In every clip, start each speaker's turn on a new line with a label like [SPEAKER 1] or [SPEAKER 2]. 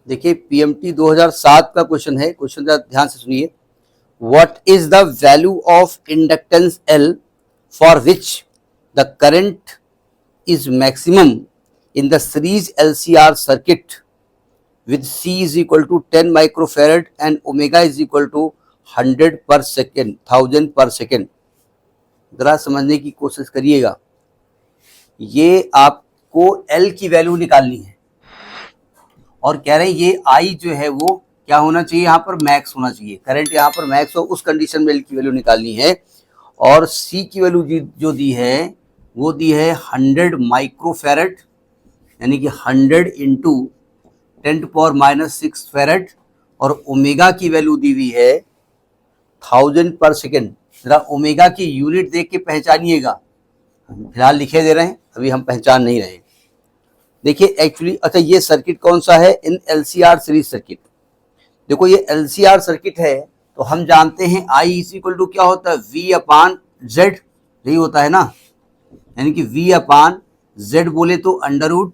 [SPEAKER 1] देखिए पीएमटी 2007 का क्वेश्चन है, क्वेश्चन ध्यान से सुनिए। What is the value of inductance L for which the current is maximum in the series LCR circuit with C is equal to 10 microfarad and omega is equal to 100 per second, 1000 per second। जरा समझने की कोशिश करिएगा। ये आपको L की value निकालनी है और कह रहे हैं ये I जो है वो क्या होना चाहिए, यहाँ पर मैक्स होना चाहिए, करंट यहाँ पर मैक्स हो, उस कंडीशन में L की वैल्यू निकालनी है। और C की वैल्यू जो दी है वो दी है 100 माइक्रोफैरड, यानी कि 100 इंटू 10⁻⁻6 फैरड, और ओमेगा की वैल्यू दी हुई है 1000 पर सेकेंड। जरा ओमेगा की यूनिट देख के पहचानिएगा, फिलहाल लिखे दे रहे हैं, अभी हम पहचान नहीं रहे। देखिए एक्चुअली अच्छा ये सर्किट कौन सा है, इन एलसीआर सीरीज सर्किट। देखो ये एलसीआर सर्किट है तो हम जानते हैं आई इज इक्वल टू क्या होता है, वी अपान जेड, यही होता है ना, यानी कि v अपान z बोले तो under root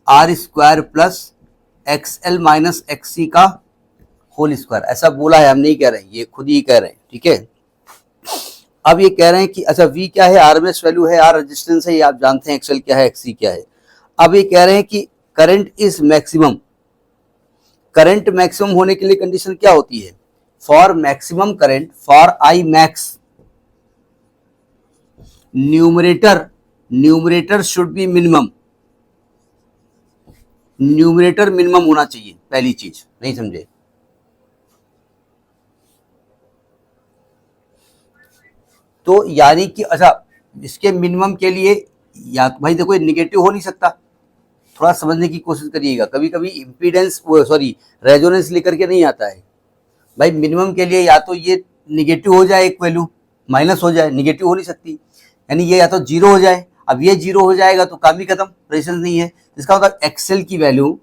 [SPEAKER 1] R square plus XL minus XC का होल स्क्वायर, ऐसा बोला है, हम नहीं कह रहे हैं, ये खुद ही कह रहे हैं, ठीक है। अब ये कह रहे हैं कि अच्छा v क्या है, आरएमएस वैल्यू है, आर रेजिस्टेंस है, ये आप जानते हैं, एक्सएल क्या है, एक्सी क्या है। अब ये कह रहे हैं कि current is maximum, current maximum होने के लिए कंडीशन क्या होती है, for maximum current for I max numerator should be minimum, numerator minimum होना चाहिए, पहली चीज, नहीं समझे। तो यानी कि अच्छा इसके मिनिमम के लिए या तो भाई देखो ये निगेटिव हो नहीं सकता, थोड़ा समझने की कोशिश करिएगा, कभी कभी इम्पीडेंस रेजोनेंस लेकर के नहीं आता है भाई। मिनिमम के लिए या तो ये निगेटिव हो जाए, एक वैल्यू माइनस हो जाए, निगेटिव हो नहीं सकती, यानी ये या तो जीरो हो जाए। अब ये जीरो हो जाएगा तो काम ही खत्म, रेजिस्टेंस नहीं है, इसका मतलब एक्सएल की वैल्यू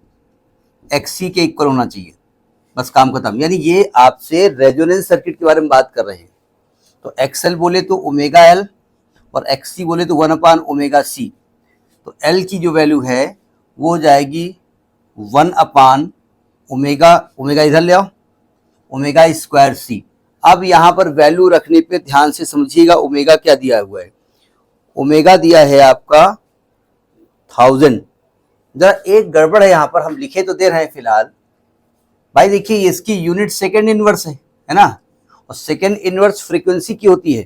[SPEAKER 1] एक्सी के इक्वल होना चाहिए, बस काम खत्म। यानी ये आपसे रेजोनेंस सर्किट के बारे में बात कर रहे हैं, तो एक्सएल बोले तो ओमेगा एल और एक्सी बोले तो 1 अपान ओमेगा सी। तो एल की जो वैल्यू है वो हो जाएगी 1 अपान ओमेगा, ओमेगा इधर ले आओ, ओमेगा स्क्वायर सी। अब यहाँ पर वैल्यू रखने पे ध्यान से समझिएगा, ओमेगा क्या दिया हुआ है, ओमेगा दिया है आपका 1000। जरा एक गड़बड़ है यहाँ पर, हम लिखे तो दे रहे हैं फिलहाल भाई, देखिए इसकी यूनिट सेकेंड इनवर्स है ना, और सेकेंड इनवर्स फ्रीक्वेंसी की होती है।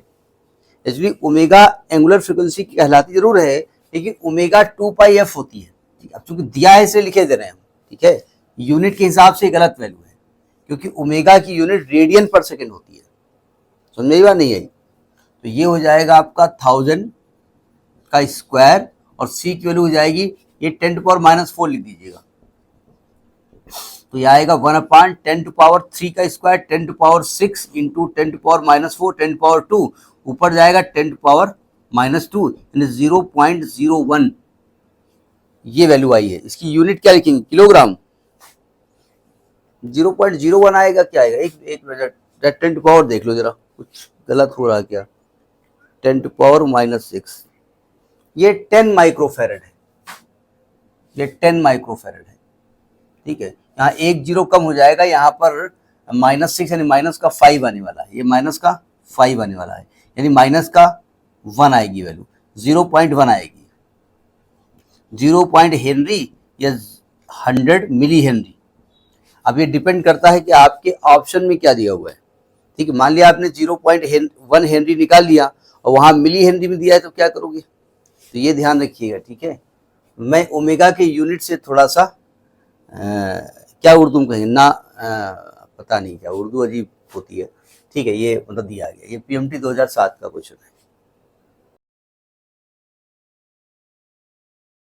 [SPEAKER 1] एक्चुअली ओमेगा एंगुलर फ्रीक्वेंसी कहलाती जरूर है, लेकिन ओमेगा 2πf होती है। अब चूंकि दिया है इसलिए लिखे दे रहे हैं हम, ठीक है, यूनिट के हिसाब से गलत वैल्यू है, क्योंकि ओमेगा की यूनिट रेडियन पर सेकेंड होती है, समझ में बात नहीं आई। तो ये हो जाएगा आपका 1000 का स्क्वायर, और सी की वैल्यू हो जाएगी, ये 10⁻⁻4 लिख दीजिएगा, तो ये आएगा 1 अपान 10⁻³ का स्क्वायर, 10⁻6 इंटू 10⁻⁻4, 10⁻2, ऊपर जाएगा 10⁻⁻2, यानी 0.01 ये वैल्यू आई है। इसकी यूनिट क्या लिखेंगे, किलोग्राम, 0.01 आएगा, क्या आएगा, एक मिनट 10 देख लो जरा, कुछ गलत हो रहा क्या, 10⁻⁻6, ये 10 माइक्रोफैरड है, ये 10 माइक्रोफैरड है, ठीक है। यहाँ एक जीरो कम हो जाएगा, यहाँ पर -6 यानी माइनस का 5 आने वाला है, ये माइनस का 5 आने वाला है, यानी माइनस का 1 आएगी वैल्यू, 0.1 आएगी, 0 हेनरी या 100 मिली हेनरी। अब ये डिपेंड करता है कि आपके ऑप्शन में क्या दिया हुआ है, ठीक है। मान लिया आपने 0.1 हेनरी निकाल लिया और वहाँ मिली हेनरी में दिया है, तो क्या करोगे, तो ये ध्यान रखिएगा, ठीक है। मैं ओमेगा के यूनिट से थोड़ा सा क्या उर्दू में कहेंगे ना, पता नहीं क्या उर्दू अजीब होती है, ठीक है, ये मतलब दिया गया, ये पीएमटी 2007 का क्वेश्चन है।